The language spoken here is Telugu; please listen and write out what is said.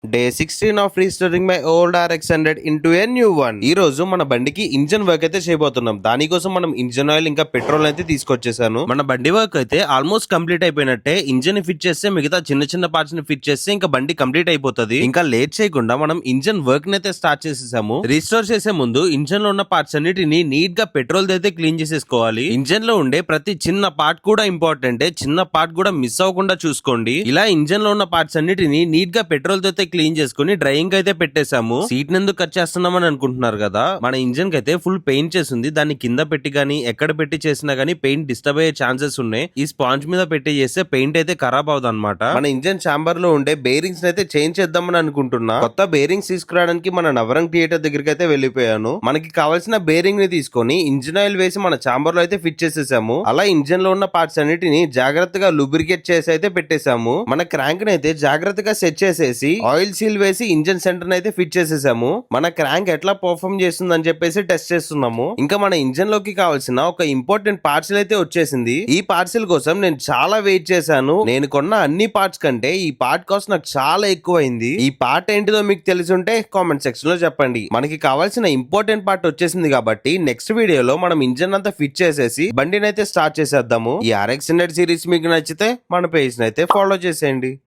Day 16 of restoring my old RX 100 into a new one. ఈ రోజు మన బండికి ఇంజన్ వర్క్ అయితే చేయబోతున్నాం. దానికోసం మనం ఇంజన్ ఆయిల్ ఇంకా పెట్రోల్ అయితే తీసుకొచ్చేసాను. మన బండి వర్క్ అయితే ఆల్మోస్ట్ కంప్లీట్ అయిపోయినట్టే. ఇంజన్ ఫిట్ చేస్తే మిగతా చిన్న చిన్న పార్ట్స్ ని ఫిట్ చేస్తే ఇంకా బండి కంప్లీట్ అయిపోతుంది. ఇంకా లేట్ చేయకుండా మనం ఇంజన్ వర్క్ అయితే స్టార్ట్ చేసేసాము. రీస్టోర్ చేసే ముందు ఇంజన్ లో ఉన్న పార్ట్స్ అన్నిటిని నీట్ గా పెట్రోల్ అయితే క్లీన్ చేసేసుకోవాలి. ఇంజన్ లో ఉండే ప్రతి చిన్న పార్ట్ కూడా ఇంపార్టెంట్. చిన్న పార్ట్ కూడా మిస్ అవ్వకుండా చూసుకోండి. ఇలా ఇంజన్ లో ఉన్న పార్ట్స్ అన్నిటిని నీట్ గా పెట్రోల్ తో క్లీన్ చేసుకుని డ్రైయింగ్ అయితే పెట్టేశాము. సీట్ ఎందుకు కట్ చేస్తున్నామని అనుకుంటున్నారు కదా, మన ఇంజన్ కి అయితే ఫుల్ పెయింట్ చేసింది. దాన్ని కింద పెట్టి గానీ ఎక్కడ పెట్టి చేసినా గానీ పెయింట్ డిస్టర్బ్ అయ్యే ఛాన్సెస్ ఉన్నాయి. ఈ స్పాంజ్ మీద పెట్టి చేస్తే పెయింట్ అయితే ఖరాబ్ అవుతుంది అనమాట. మన ఇంజన్ ఛాంబర్ లో ఉండే బేరింగ్స్ అయితే చేంజ్ చేద్దామని అనుకుంటున్నా. కొత్త బేరింగ్స్ తీసుకురావడానికి మన నవరంగ్ థియేటర్ దగ్గరికి అయితే వెళ్ళిపోయాను. మనకి కావాల్సిన బేరింగ్ ని తీసుకొని ఇంజన్ ఆయిల్ వేసి మన ఛాంబర్ లో అయితే ఫిట్ చేసేసాము. అలా ఇంజన్ లో ఉన్న పార్ట్స్ అన్నిటిని జాగ్రత్తగా లూబ్రికేట్ చేసి అయితే పెట్టేశాము. మన క్రాంక్ ని అయితే జాగ్రత్తగా సెట్ చేసేసి ఆయిల్ సీల్ వేసి ఇంజన్ సెంటర్ అయితే ఫిట్ చేసేసాము. మన క్రాంక్ ఎట్లా పర్ఫార్మ్ చేస్తుంది అని చెప్పేసి టెస్ట్ చేస్తున్నాము. ఇంకా మన ఇంజన్ లోకి కావాల్సిన ఒక ఇంపార్టెంట్ పార్సల్ అయితే వచ్చేసింది. ఈ పార్సల్ కోసం నేను చాలా వెయిట్ చేశాను. నేను కొన్న అన్ని పార్ట్స్ కంటే ఈ పార్ట్ కాస్ట్ నాకు చాలా ఎక్కువైంది. ఈ పార్ట్ ఏంటిదో మీకు తెలిసుంటే కామెంట్ సెక్షన్ లో చెప్పండి. మనకి కావాల్సిన ఇంపార్టెంట్ పార్ట్ వచ్చేసింది కాబట్టి నెక్స్ట్ వీడియోలో మనం ఇంజన్ అంతా ఫిట్ చేసేసి బండిని అయితే స్టార్ట్ చేసేద్దాము. ఈ RX 100 సిరీస్ మీకు నచ్చితే మన పేజ్ అయితే ఫాలో చేసేయండి.